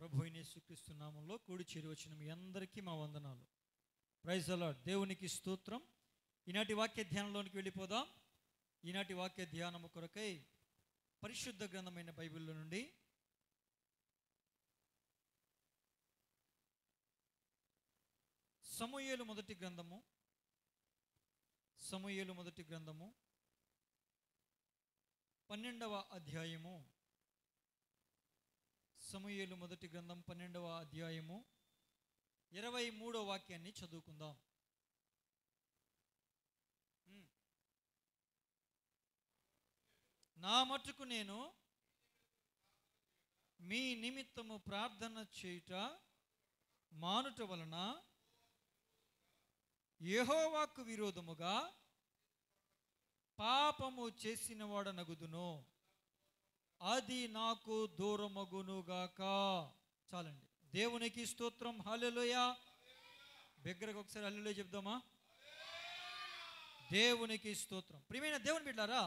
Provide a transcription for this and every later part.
ప్రభు అయిన యేసుక్రీస్తు నామములో కూడి చేరి వచ్చిన మీ అందరికీ మా వందనాలు. Praise the Lord. దేవునికి స్తోత్రం. ఈనాటి వాక్య ధ్యానంలోనికి వెళ్ళిపోదాం. ఈనాటి వాక్య ధ్యానము కొరకై పరిశుద్ధ గ్రంథమైన బైబిల్లో నుండి సమూయేలు మొదటి గ్రంథము 12వ అధ్యాయము. సమూయేలు మొదటి గ్రంథం 12వ అధ్యాయము 23వ వాక్యాన్ని చదువుకుందాం. నా మట్టుకు నేను మీ నిమిత్తము ప్రార్థన చేయుట మానుట వలన యెహోవాకు విరోధముగా పాపము చేసిన వాడనగుదును, అది నాకు దూరమగునుగాక. చాలండి. దేవునికి స్తోత్రం. హల్లెలూయా. బిగ్గరగా ఒకసారి హల్లెలూయా చెప్దామా? దేవునికి స్తోత్రం. ప్రియమైన దేవుని బిడ్డలారా,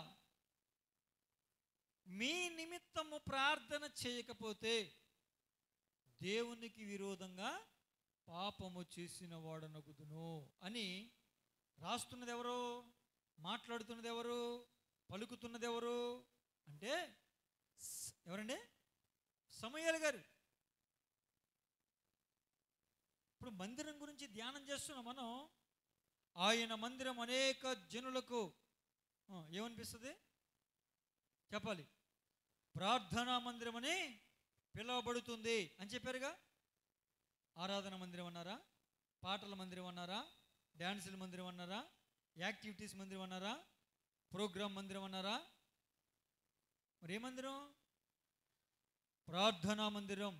మీ నిమిత్తము ప్రార్థన చేయకపోతే దేవునికి విరోధంగా పాపము చేసిన వాడనగుదును అని రాస్తున్నది ఎవరు? మాట్లాడుతున్నది ఎవరు? పలుకుతున్నది ఎవరు అంటే ఎవరండి? సమూయేలు గారు. ఇప్పుడు మందిరం గురించి ధ్యానం చేస్తున్నాం మనం. ఆయన మందిరం అనేక జనులకు ఏమనిపిస్తుంది చెప్పాలి? ప్రార్థనా మందిరం అని పిలువబడుతుంది అని చెప్పారుగా. ఆరాధన మందిరం అన్నారా? పాటల మందిరం అన్నారా? డ్యాన్సుల మందిరం అన్నారా? యాక్టివిటీస్ మందిరం అన్నారా? ప్రోగ్రామ్ మందిరం అన్నారా? మరి ఏ మందిరం? ప్రార్థనా మందిరం.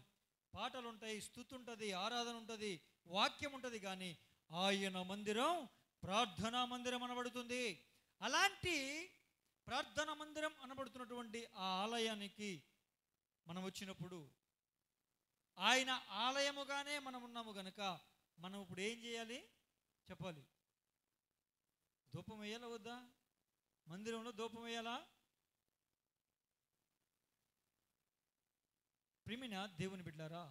పాటలు ఉంటాయి, స్తుతి ఉంటుంది, ఆరాధన ఉంటుంది, వాక్యం ఉంటుంది, కానీ ఆయన మందిరం ప్రార్థనా మందిరం అనబడుతుంది. అలాంటి ప్రార్థనా మందిరం అనబడుతున్నటువంటి ఆ ఆలయానికి మనం వచ్చినప్పుడు ఆయన ఆలయముగానే మనం ఉన్నాము గనుక మనం ఇప్పుడు ఏం చేయాలి చెప్పాలి? ధూపం వేయాలా వద్దా? మందిరంలో ధూపం వేయాలా? ప్రియమైన దేవుని బిడ్డలారా,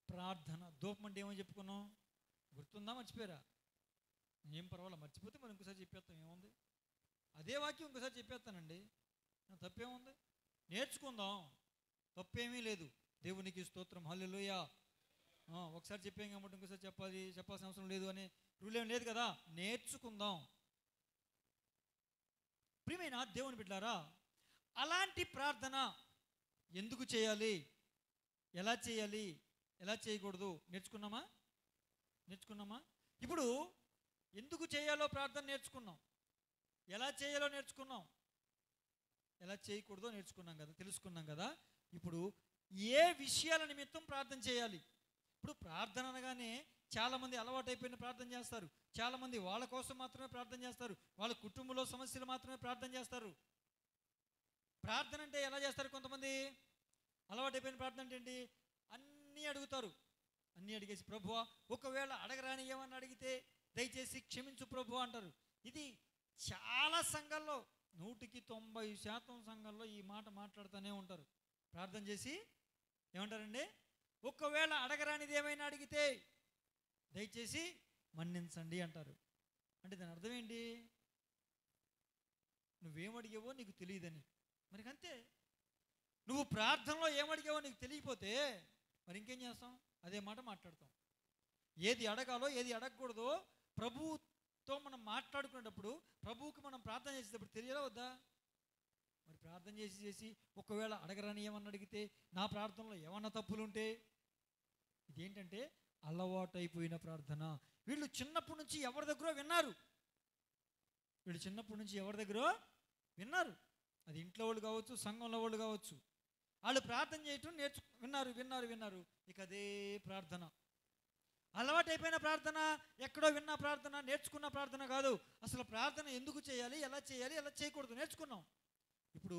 ప్రార్థన ధూపం అంటే ఏమో చెప్పుకున్నాం, గుర్తుందా? మర్చిపోయారా? ఏం పర్వాలేదు, మర్చిపోతే మనం ఇంకోసారి చెప్పేస్తాం, ఏముంది? అదే వాక్యం ఇంకోసారి చెప్పేస్తానండి, తప్పేముంది? నేర్చుకుందాం, తప్పేమీ లేదు. దేవునికి స్తోత్రం. హల్లెలూయా. ఒకసారి చెప్పాం కాబట్టి ఇంకోసారి చెప్పాల్సిన అవసరం లేదు అనే రూల్ ఏం లేదు కదా. నేర్చుకుందాం. ప్రియమైన దేవుని బిడ్డలారా, అలాంటి ప్రార్థన ఎందుకు చేయాలి, ఎలా చేయాలి, ఎలా చేయకూడదు నేర్చుకున్నామా? ఇప్పుడు ఎందుకు చేయాలో ప్రార్థన నేర్చుకున్నాం, ఎలా చేయాలో నేర్చుకున్నాం, ఎలా చేయకూడదో నేర్చుకున్నాం కదా, తెలుసుకున్నాం కదా. ఇప్పుడు ఏ విషయాల నిమిత్తం ప్రార్థన చేయాలి? ఇప్పుడు ప్రార్థన అనగానే చాలామంది అలవాటైపోయిన ప్రార్థన చేస్తారు. చాలామంది వాళ్ళ కోసం మాత్రమే ప్రార్థన చేస్తారు, వాళ్ళ కుటుంబంలో సమస్యలు మాత్రమే ప్రార్థన చేస్తారు. ప్రార్థన అంటే ఎలా చేస్తారు? కొంతమంది అలవాటైపోయిన ప్రార్థన అంటే ఏంటి? అన్నీ అడుగుతారు. అన్నీ అడిగేసి ప్రభువా ఒకవేళ అడగరాని ఏమన్నా అడిగితే దయచేసి క్షమించు ప్రభువా అంటారు. ఇది చాలా సంఘాల్లో 100% సంఘాల్లో ఈ మాట మాట్లాడుతూనే ఉంటారు. ప్రార్థన చేసి ఏమంటారండి? ఒకవేళ అడగరానిది ఏమైనా అడిగితే దయచేసి మన్నించండి అంటారు. అంటే దాని అర్థం ఏంటి? నువ్వేమడిగావో నీకు తెలియదని. మరి అంతే, నువ్వు ప్రార్థనలో ఏమడిగావో నీకు తెలియకపోతే మరి ఇంకేం చేస్తాం? అదే మాట మాట్లాడతాం. ఏది అడగాలో ఏది అడగకూడదో ప్రభువుతో మనం మాట్లాడుకునేటప్పుడు, ప్రభువుకి మనం ప్రార్థన చేసేటప్పుడు తెలియాలా వద్దా? మరి ప్రార్థన చేసి ఒకవేళ అడగరాని ఏమన్నా అడిగితే, నా ప్రార్థనలో ఏమన్నా తప్పులుంటే, ఇదేంటంటే అలవాటైపోయిన ప్రార్థన. వీళ్ళు చిన్నప్పటి నుంచి ఎవరి దగ్గర విన్నారు. అది ఇంట్లో వాళ్ళు కావచ్చు, సంఘంలో వాళ్ళు కావచ్చు. వాళ్ళు ప్రార్థన చేయటం విన్నారు. ఇక అదే ప్రార్థన, అలవాటైపోయిన ప్రార్థన, ఎక్కడో విన్న ప్రార్థన, నేర్చుకున్న ప్రార్థన కాదు. అసలు ప్రార్థన ఎందుకు చేయాలి, ఎలా చేయాలి, ఎలా చేయకూడదు నేర్చుకున్నాం. ఇప్పుడు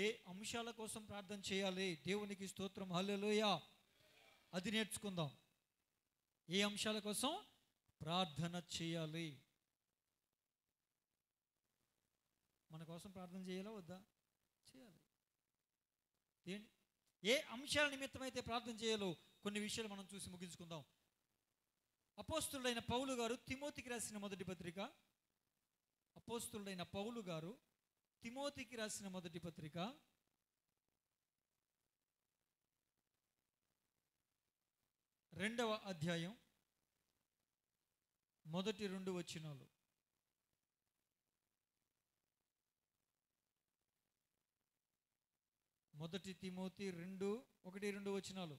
ఏ అంశాల కోసం ప్రార్థన చేయాలి? దేవునికి స్తోత్రం. హల్లెలూయా. అది నేర్చుకుందాం. ఏ అంశాల కోసం ప్రార్థన చేయాలి? మన కోసం ప్రార్థన చేయాలా వద్దా? చేయాలి. ఏంటి ఏ అంశాల నిమిత్తం అయితే ప్రార్థన చేయాలో కొన్ని విషయాలు మనం చూసి ముగించుకుందాం. అపోస్తులుడైన పౌలు గారు తిమోతికి రాసిన మొదటి పత్రిక, అపోస్తులుడైన పౌలు గారు తిమోతికి రాసిన మొదటి పత్రిక 2వ అధ్యాయం మొదటి 2 వచనాలు. మొదటి తిమోతి 2:1-2 వచనాలు.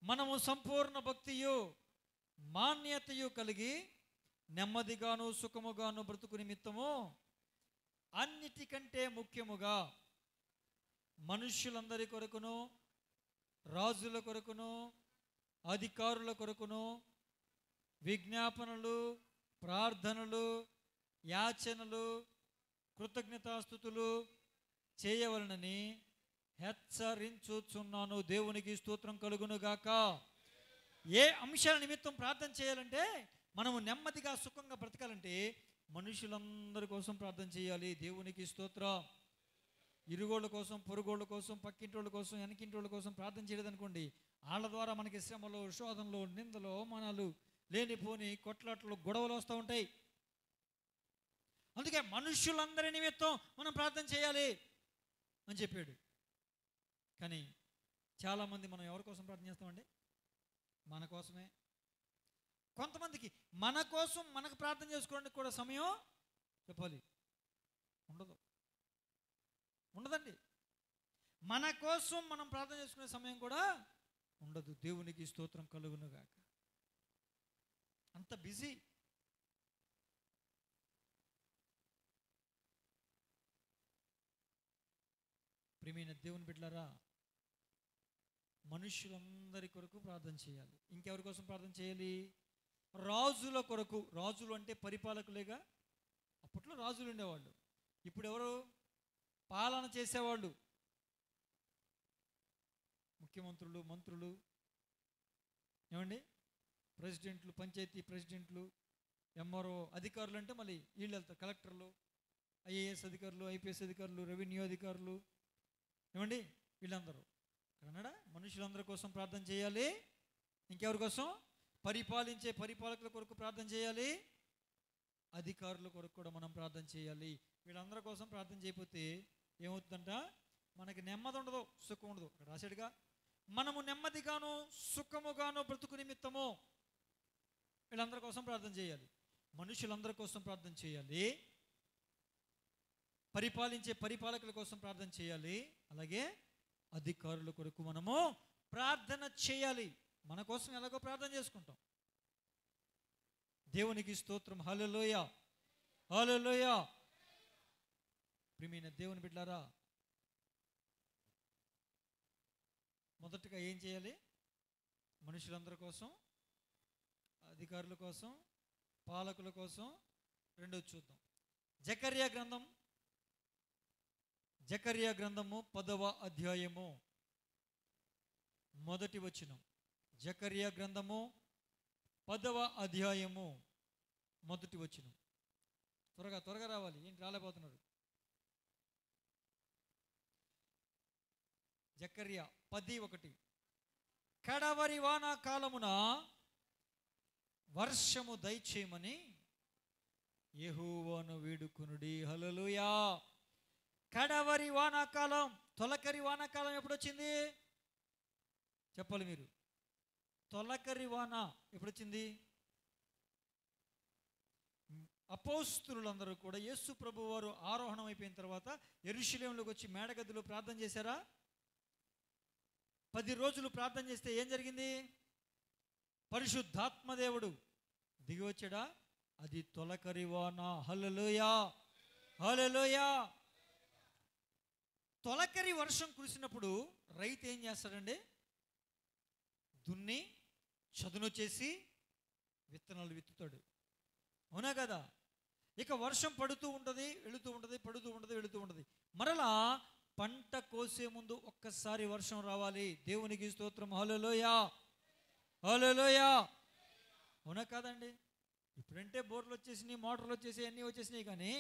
మనము సంపూర్ణ భక్తియు మాన్యతయు కలిగి నెమ్మదిగాను సుఖముగాను బ్రతుకు నిమిత్తము అన్నిటికంటే ముఖ్యముగా మనుష్యులందరి కొరకును, రాజుల కొరకును, అధికారుల కొరకును విజ్ఞాపనలు, ప్రార్థనలు, యాచనలు, కృతజ్ఞతాస్తుతులు చేయవలనని హెచ్చరించుచున్నాను. దేవునికి స్తోత్రం కలుగునుగాక. ఏ అంశాల నిమిత్తం ప్రార్థన చేయాలంటే, మనము నెమ్మదిగా సుఖంగా బ్రతకాలంటే మనుషులందరి కోసం ప్రార్థన చేయాలి. దేవునికి స్తోత్రం. ఇరుగోళ్ళ కోసం, పొరుగోళ్ళ కోసం, పక్కింటోళ్ళ కోసం, వెనకింటోళ్ళ కోసం ప్రార్థన చేయలేదనుకోండి, వాళ్ళ ద్వారా మనకి శ్రమలు, శోధనలు, నిందలు, అవమానాలు, లేనిపోని కొట్లాట్లు, గొడవలు వస్తూ ఉంటాయి. అందుకే మనుషులందరి నిమిత్తం మనం ప్రార్థన చేయాలి అని చెప్పాడు. కానీ చాలామంది మనం ఎవరి కోసం ప్రార్థన చేస్తామండి? మన కోసమే. కొంతమందికి మన కోసం మనకు ప్రార్థన చేసుకోవడానికి కూడా సమయం చెప్పాలి ఉండదండి. మన కోసం మనం ప్రార్థన చేసుకునే సమయం కూడా ఉండదు. దేవునికి స్తోత్రం కలుగునుగాక. అంత బిజీ. ప్రియమైన దేవుని బిడ్డలారా, మనుషులందరి కొరకు ప్రార్థన చేయాలి. ఇంకెవరి కోసం ప్రార్థన చేయాలి? రాజుల కొరకు. రాజులు అంటే పరిపాలకులేగా. అప్పట్లో రాజులు ఉండేవాళ్ళు. ఇప్పుడు ఎవరు? పాలన చేసేవాళ్ళు, ముఖ్యమంత్రులు, మంత్రులు, ఏమండి, ప్రెసిడెంట్లు, పంచాయతీ ప్రెసిడెంట్లు, ఎంఆర్ఓ అధికారులు అంటే మళ్ళీ వీళ్ళు వెళ్తారు. కలెక్టర్లు, ఐఏఎస్ అధికారులు, ఐపీఎస్ అధికారులు, రెవెన్యూ అధికారులు, ఏమండి, వీళ్ళందరూ కన్నడ. మనుషులందరి కోసం ప్రార్థన చేయాలి. ఇంకెవరి కోసం? పరిపాలించే పరిపాలకుల కొరకు ప్రార్థన చేయాలి. అధికారుల కొరకు కూడా మనం ప్రార్థన చేయాలి. వీళ్ళందరి కోసం ప్రార్థన చేయకపోతే ఏమవుతుందంట? మనకి నెమ్మది ఉండదు, సుఖం ఉండదు. అక్కడ రాశాడుగా, మనము నెమ్మదిగాను సుఖముగాను బ్రతుకు నిమిత్తము వీళ్ళందరి కోసం ప్రార్థన చేయాలి. మనుషులందరి కోసం ప్రార్థన చేయాలి. పరిపాలించే పరిపాలకుల కోసం ప్రార్థన చేయాలి. అలాగే అధికారుల కొరకు మనము ప్రార్థన చేయాలి. మన కోసం ఎలాగో ప్రార్థన చేసుకుంటాం. దేవునికి స్తోత్రం. హల్లెలూయా, హల్లెలూయా. ప్రియమైన దేవుని బిడ్డలారా, మొదటగా ఏం చేయాలి? మనుషులందరి కోసం, అధికారుల కోసం, పాలకుల కోసం. రెండోది చూద్దాం. జకర్యా గ్రంథము 10వ అధ్యాయము మొదటి వచనం. జకర్యా గ్రంథము 10వ అధ్యాయము మొదటి వచనం. త్వరగా రావాలి. ఏంటి రాలేకపోతున్నారు? జకర్యా 10:1. కడవరి వానాకాలమున వర్షము దయచేయమని యెహోవాను వేడుకొనుడి. హల్లెలూయా. కడవరి వానాకాలం, తొలకరి వానాకాలం ఎప్పుడు వచ్చింది చెప్పాలి మీరు. తొలకరి వాన ఎప్పుడు వచ్చింది? అపోస్తులందరూ కూడా యేసు ప్రభు వారు ఆరోహణం అయిపోయిన తర్వాత యెరూషలేములోకి వచ్చి మేడగదిలో ప్రార్థన చేశారా? 10 రోజులు ప్రార్థన చేస్తే ఏం జరిగింది? పరిశుద్ధాత్మదేవుడు దిగి వచ్చాడా? అది తొలకరి వాన. హల్లెలూయా, హల్లెలూయా. తొలకరి వర్షం కురిసినప్పుడు రైతు ఏం చేస్తాడండి? దున్ని చదును చేసి విత్తనాలు విత్తుతాడు. అవునా కదా? ఇక వర్షం పడుతూ ఉంటుంది, వెళుతూ ఉంటుంది, పడుతూ ఉంటుంది, వెళుతూ ఉంటుంది. మరలా పంట కోసే ముందు ఒక్కసారి వర్షం రావాలి. దేవునికి స్తోత్రం. హల్లెలూయా, హల్లెలూయా. అవునా కాదండి? ఇప్పుడంటే బోర్లు వచ్చేసినాయి, మోటార్లు వచ్చేసి అన్నీ వచ్చేసినాయి. కానీ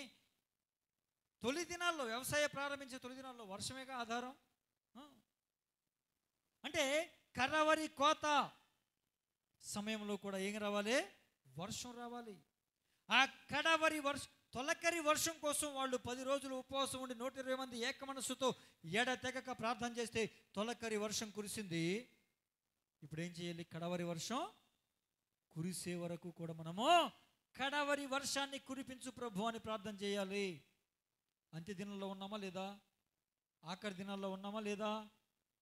తొలి దినాల్లో, వ్యవసాయ ప్రారంభించే తొలి దినాల్లో వర్షమేగా ఆధారం. అంటే కడవరి కోత సమయంలో కూడా ఏం రావాలి? వర్షం రావాలి. ఆ కడవరి తొలకరి వర్షం కోసం వాళ్ళు 10 రోజులు ఉపవాసం ఉండి 120 మంది ఏక మనస్సుతో ఎడతెగక ప్రార్థన చేస్తే తొలకరి వర్షం కురిసింది. ఇప్పుడు ఏం చేయాలి? కడవరి వర్షం కురిసే వరకు కూడా మనము కడవరి వర్షాన్ని కురిపించు ప్రభు అని ప్రార్థన చేయాలి. అంత్య దినాల్లో ఉన్నామా లేదా? ఆఖరి దినాల్లో ఉన్నామా లేదా?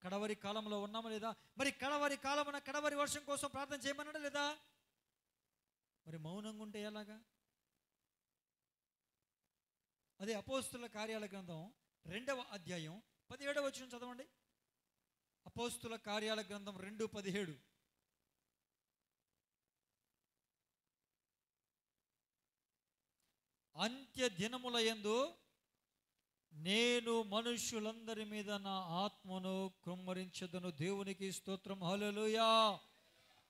కడవరి కాలంలో ఉన్నామా లేదా? మరి కడవరి కాలమున కడవరి వర్షం కోసం ప్రార్థన చేయమన్నాడా లేదా? మరి మౌనంగా ఉంటే ఎలాగా? అదే అపోస్తుల కార్యాల గ్రంథం 2వ అధ్యాయం 17వ వచనం చదవండి. అపోస్తుల కార్యాల గ్రంథం 2:17. అంత్య దినముల యందు నేను మనుష్యులందరి మీద నా ఆత్మను కృమ్మరించదను. దేవునికి స్తోత్రం. హల్లెలూయా.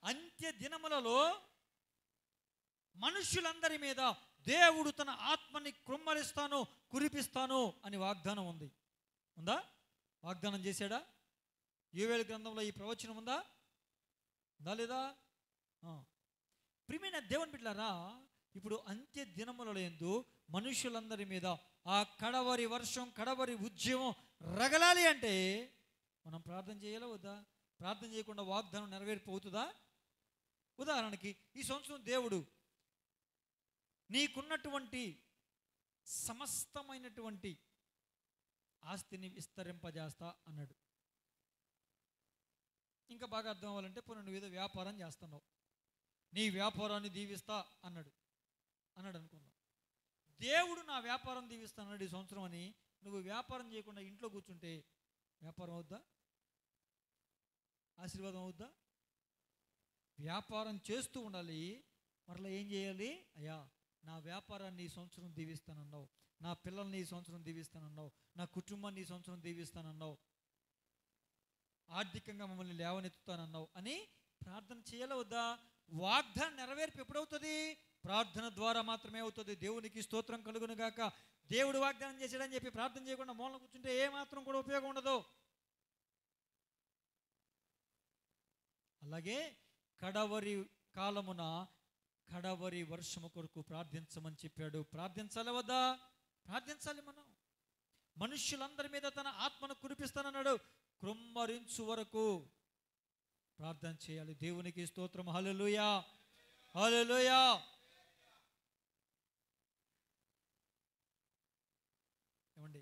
అంత్య దినములలో మనుష్యులందరి మీద దేవుడు తన ఆత్మని కృమ్మరిస్తాను, కురిపిస్తాను అని వాగ్దానం ఉంది. ఉందా? వాగ్దానం చేశాడా? యోవేలు గ్రంథంలో ఈ ప్రవచనం ఉందా? ఉందా లేదా? ప్రియమైన దేవుని బిడ్డలారా, ఇప్పుడు అంత్య దినముల యందు మనుషులందరి మీద ఆ కడవరి వర్షం, కడవరి ఉద్యమం రగలాలి అంటే మనం ప్రార్థన చేయాలా వద్దా? ప్రార్థన చేయకుండా వాగ్దానం నెరవేరిపోతుందా? ఉదాహరణకి ఈ సంవత్సరం దేవుడు నీకున్నటువంటి సమస్తమైనటువంటి ఆస్తిని విస్తరింపజేస్తా అన్నాడు. ఇంకా బాగా అర్థం అవ్వాలంటే నువ్వు ఏదో వ్యాపారం చేస్తున్నావు, నీ వ్యాపారాన్ని దీవిస్తా అన్నాడు అనుకుందాం. దేవుడు నా వ్యాపారం దీవిస్తానన్నాడు ఈ సంవత్సరం అని నువ్వు వ్యాపారం చేయకుండా ఇంట్లో కూర్చుంటే వ్యాపారం అవుద్దా? ఆశీర్వాదం అవుద్దా? వ్యాపారం చేస్తూ ఉండాలి. మరలా ఏం చేయాలి? అయ్యా, నా వ్యాపారాన్ని ఈ సంవత్సరం దీవిస్తానన్నావు, నా పిల్లల్ని ఈ సంవత్సరం దీవిస్తానన్నావు, నా కుటుంబాన్ని ఈ సంవత్సరం దీవిస్తానన్నావు, ఆర్థికంగా మమ్మల్ని లేవనెత్తుతానన్నావు అని ప్రార్థన చేయాలా వద్దా? వాగ్దానం నెరవేర్పు ఎప్పుడవుతుంది? ప్రార్థన ద్వారా మాత్రమే అవుతుంది. దేవునికి స్తోత్రం కలుగును గాక. దేవుడు వాగ్దానం చేశాడని చెప్పి ప్రార్థన చేయకుండా మూలన కూర్చుంటే ఏమాత్రం కూడా ఉపయోగం ఉండదు. అలాగే కడవరి కాలమున కడవరి వర్షము కొరకు ప్రార్థించమని చెప్పాడు. ప్రార్థించాలి వద్దా? ప్రార్థించాలి. మనం మనుష్యులందరి మీద తన ఆత్మను కురిపిస్తానన్నాడు. కృమ్మరించు వరకు ప్రార్థన చేయాలి. దేవునికి స్తోత్రం. హల్లెలూయా, హల్లెలూయా. ఏమండి,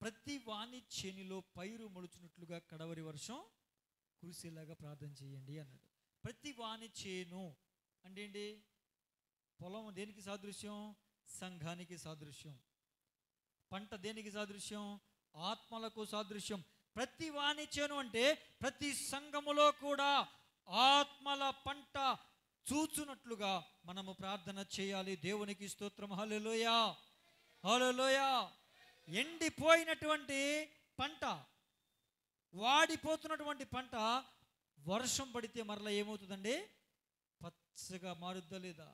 ప్రతి వాణి చేనిలో పైరు మొలుచున్నట్లుగా కడవరి వర్షం కురిసేలాగా ప్రార్థన చేయండి అన్నాడు. ప్రతి వాణి చేను అంటే ఏంటి? పొలం దేనికి సాదృశ్యం? సంఘానికి సాదృశ్యం. పంట దేనికి సాదృశ్యం? ఆత్మలకు సాదృశ్యం. ప్రతి వాణి చేను అంటే ప్రతి సంఘములో కూడా ఆత్మల పంట చూచున్నట్లుగా మనము ప్రార్థన చేయాలి. దేవునికి స్తోత్రం. హల్లెలూయా, హల్లెలూయా. ఎండిపోయినటువంటి పంట, వాడిపోతున్నటువంటి పంట వర్షం పడితే మరలా ఏమవుతుందండి? పచ్చగా మారుద్దా లేదా?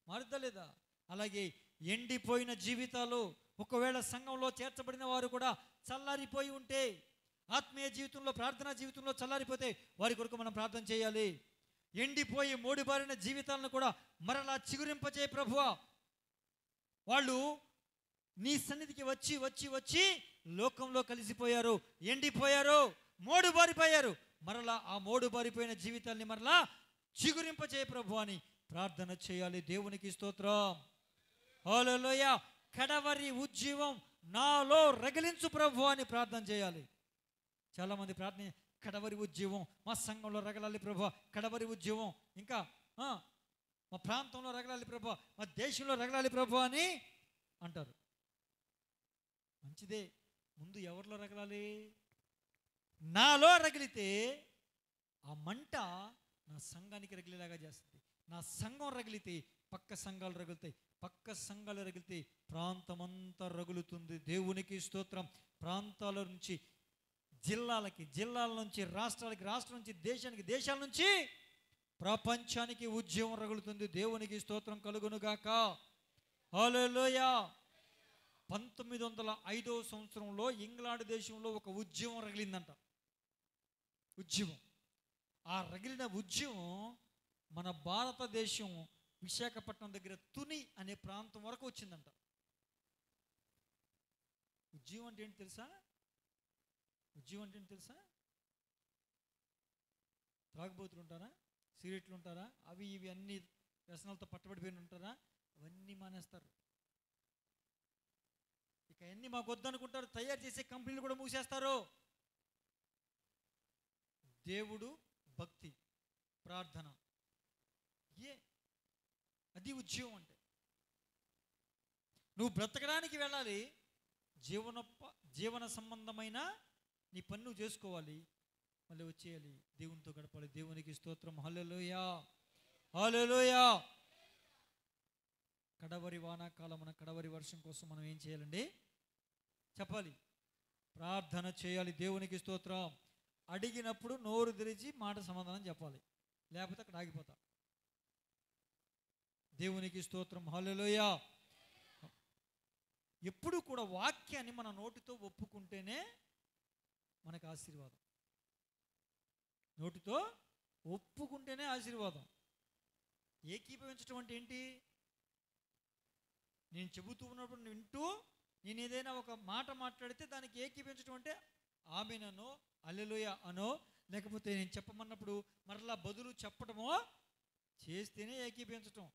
మారుద్దా లేదా? అలాగే ఎండిపోయిన జీవితాలు, ఒకవేళ సంఘంలో చేర్చబడిన వారు కూడా చల్లారిపోయి ఉంటే, ఆత్మీయ జీవితంలో, ప్రార్థనా జీవితంలో చల్లారిపోతే వారి కొరకు మనం ప్రార్థన చేయాలి. ఎండిపోయి మోడిబారిన జీవితాలను కూడా మరలా చిగురింపచే ప్రభువా. వాళ్ళు నీ సన్నిధికి వచ్చి వచ్చి వచ్చి లోకంలో కలిసిపోయారు, ఎండిపోయారు, మోడుబారిపోయారు. మరలా ఆ మోడుబారిపోయిన జీవితాల్ని మరలా చిగురింపచే ప్రభు అని ప్రార్థన చేయాలి. దేవునికి స్తోత్రం. హల్లెలూయా. కడవరి ఉజ్జీవం నాలో రగిలించు ప్రభు అని ప్రార్థన చేయాలి. చాలామంది ప్రార్థన, కడవరి ఉజ్జీవం మా సంఘంలో రగలాలి ప్రభు, కడవరి ఉజ్జీవం ఇంకా మా ప్రాంతంలో రగలాలి ప్రభు, మా దేశంలో రగలాలి ప్రభు అని అంటారు. మంచిదే. ముందు ఎవరిలో రగలాలి? నాలో రగిలితే ఆ మంట నా సంఘానికి రగిలేలాగా చేస్తుంది. నా సంఘం రగిలితే పక్క సంఘాలు రగులుతాయి, పక్క సంఘాలు రగిలితే ప్రాంతమంతా రగులుతుంది. దేవునికి స్తోత్రం. ప్రాంతాల నుంచి జిల్లాలకి, జిల్లాల నుంచి రాష్ట్రాలకి, రాష్ట్రం నుంచి దేశానికి, దేశాల నుంచి ప్రపంచానికి ఉద్యమం రగులుతుంది. దేవునికి స్తోత్రం కలుగునుగాక. హల్లెలూయా. 1905 సంవత్సరంలో ఇంగ్లాండ్ దేశంలో ఒక ఉద్యమం రగిలిందంట. ఉద్యమం. ఆ రగిలిన ఉద్యమం మన భారతదేశం విశాఖపట్నం దగ్గర తుని అనే ప్రాంతం వరకు వచ్చిందంట. ఉద్యమం అంటే ఏంటి తెలుసా? ఉద్యమం అంటే ఏంటి తెలుసా? త్రాగుబోతులు ఉంటారా, సిగరెట్లు ఉంటారా, అవి ఇవి అన్ని వ్యసనాలతో పట్టబడిపోయిన ఉంటారా, అవన్నీ మానేస్తారు. ఇక అన్నీ మాకు వద్దనుకుంటారు. తయారు చేసే కంపెనీలు కూడా మూసేస్తారు. దేవుడు, భక్తి, ప్రార్థన, అది ఉద్యోగం అంటే. నువ్వు బ్రతకడానికి వెళ్ళాలి, జీవన సంబంధమైన నీ పని నువ్వు చేసుకోవాలి, మళ్ళీ వచ్చేయాలి, దేవునితో గడపాలి. దేవునికి స్తోత్రం. హల్లెలూయా, హల్లెలూయా. కడవరి వానాకాలమున కడవరి వర్షం కోసం మనం ఏం చేయాలండి? చెప్పాలి, ప్రార్థన చేయాలి. దేవునికి స్తోత్రం. అడిగినప్పుడు నోరు తెరిచి మాట సమాధానం చెప్పాలి, లేకపోతే అక్కడ ఆగిపోతా. దేవునికి స్తోత్రం. హల్లెలూయా. ఎప్పుడు కూడా వాక్యాన్ని మన నోటితో ఒప్పుకుంటేనే మనకు ఆశీర్వాదం. నోటితో ఒప్పుకుంటేనే ఆశీర్వాదం. ఏకీభవించడం అంటే ఏంటి? నేను చెబుతూ ఉన్నప్పుడు వింటూ నేను ఏదైనా ఒక మాట మాట్లాడితే దానికి ఏకీభవించడం అంటే ఆమేననో హల్లెలూయా అనో, లేకపోతే నేను చెప్పమన్నప్పుడు మరలా బదులు చెప్పడమో చేస్తేనే ఏకీభవించటం.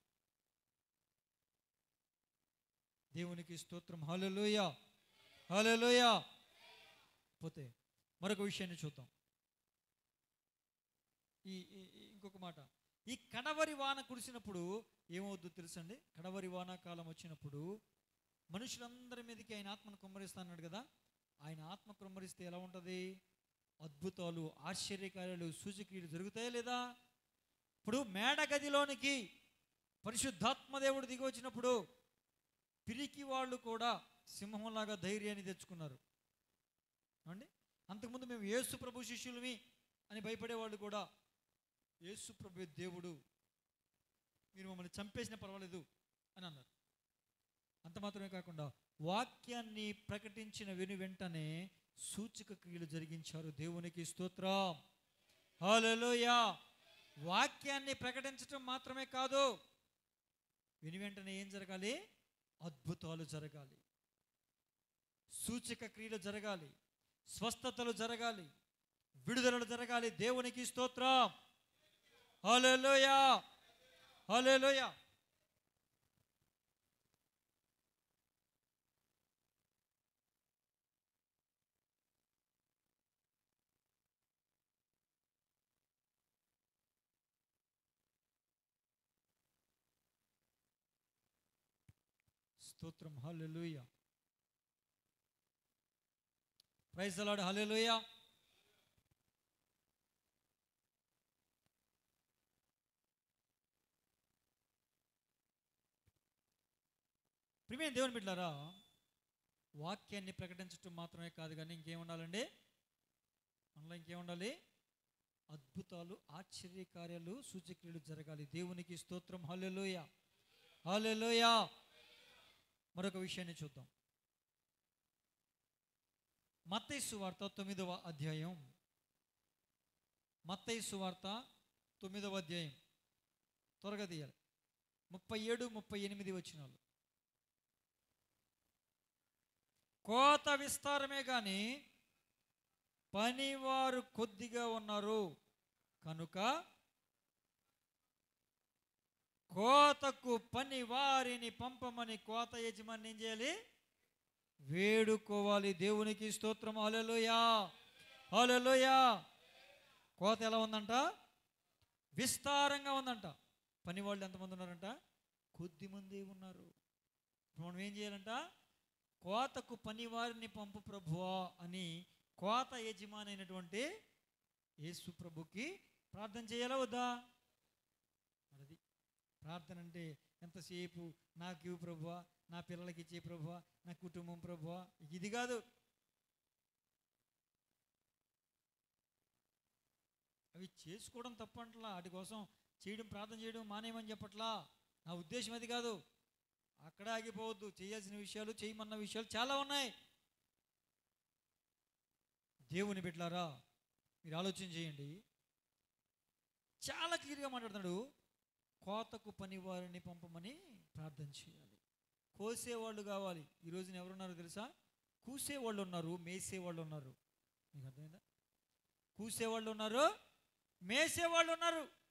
దేవునికి స్తోత్రం. హల్లెలూయా, హల్లెలూయా. పోతే మరొక విషయాన్ని చూద్దాం. ఇంకొక మాట. ఈ కడవరి వాన కురిసినప్పుడు ఏమవుద్దో తెలుసండి? కడవరి వానాకాలం వచ్చినప్పుడు మనుషులందరి మీదకి ఆయన ఆత్మను కుమ్మరిస్తా అన్నాడు కదా. ఆయన ఆత్మ కుమ్మరిస్తే ఎలా ఉంటుంది? అద్భుతాలు, ఆశ్చర్యకార్యాలు, సూచక్రియలు జరుగుతాయా లేదా? ఇప్పుడు మేడ గదిలోనికి పరిశుద్ధాత్మదేవుడు దిగి వచ్చినప్పుడు పిరికి వాళ్ళు కూడా సింహంలాగా ధైర్యాన్ని తెచ్చుకున్నారు అండి. అంతకుముందు మేము యేసు ప్రభు శిష్యులమి అని భయపడేవాళ్ళు కూడా యేసు ప్రభు దేవుడు, మీరు మమ్మల్ని చంపేసినా పర్వాలేదు అని అన్నారు. అంత మాత్రమే కాకుండా వాక్యాన్ని ప్రకటించిన వెంటనే సూచక క్రియలు జరిగించారు. దేవునికి స్తోత్రం. హల్లెలూయా. వాక్యాన్ని ప్రకటించడం మాత్రమే కాదు, వెంటనే ఏం జరగాలి? అద్భుతాలు జరగాలి, సూచక క్రియలు జరగాలి, స్వస్థతలు జరగాలి, విడుదలలు జరగాలి. దేవునికి స్తోత్రం. Hallelujah, hallelujah. స్తోత్రం. Hallelujah. Praise the Lord. Hallelujah. ప్రియమైన దేవుని బిడ్డలారా, వాక్యాన్ని ప్రకటించడం మాత్రమే కాదు కానీ ఇంకేం ఉండాలండి? మనలో ఇంకేం ఉండాలి? అద్భుతాలు, ఆశ్చర్యకార్యాలు, సూచక్రియలు జరగాలి. దేవునికి స్తోత్రం. హల్లెలూయా, హల్లెలూయా. మరొక విషయాన్ని చూద్దాం. మత్తయి సువార్త 9వ అధ్యాయం. మత్తయి సువార్త 9వ అధ్యాయం త్వరగా తీయాలి. 37, 38 వచనాలు. కోత విస్తారమే కానీ పనివారు కొద్దిగా ఉన్నారు కనుక కోతకు పని వారిని పంపమని కోత యజమాని ఏం చేయాలి? వేడుకోవాలి. దేవునికి స్తోత్రం. హల్లెలూయా, హల్లెలూయా. కోత ఎలా ఉందంట? విస్తారంగా ఉందంట. పని వాళ్ళు ఎంతమంది ఉన్నారంట? కొద్ది మంది ఉన్నారు. మనం ఏం చేయాలంట? కోతకు పని వారిని పంపు ప్రభువా అని కోత యజమాని అయినటువంటి యేసు ప్రభుకి ప్రార్థన చేయాలా వద్దా? అది ప్రార్థన అంటే ఎంతసేపు నాకు ఇవ్వు ప్రభువా, నా పిల్లలకి ఇచ్చే ప్రభువా, నా కుటుంబం ప్రభువా, ఇది కాదు. అవి చేసుకోవడం తప్పంటలా, వాటి కోసం చేయడం, ప్రార్థన చేయడం మానేయమని చెప్పట్లా. నా ఉద్దేశం అది కాదు. అక్కడ ఆగిపోవద్దు. చేయాల్సిన విషయాలు, చేయమన్న విషయాలు చాలా ఉన్నాయి. దేవుని బిడ్డలారా, మీరు ఆలోచన చేయండి. చాలా క్లియర్గా మాట్లాడుతున్నాడు. కోతకు పని వారిని పంపమని ప్రార్థన చేయాలి. కోసేవాళ్ళు కావాలి. ఈ రోజున ఎవరున్నారో తెలుసా? కూసేవాళ్ళు ఉన్నారు, మేసేవాళ్ళు ఉన్నారు. మీకు అర్థమైందా? కూసేవాళ్ళు ఉన్నారు, మేసేవాళ్ళు ఉన్నారు.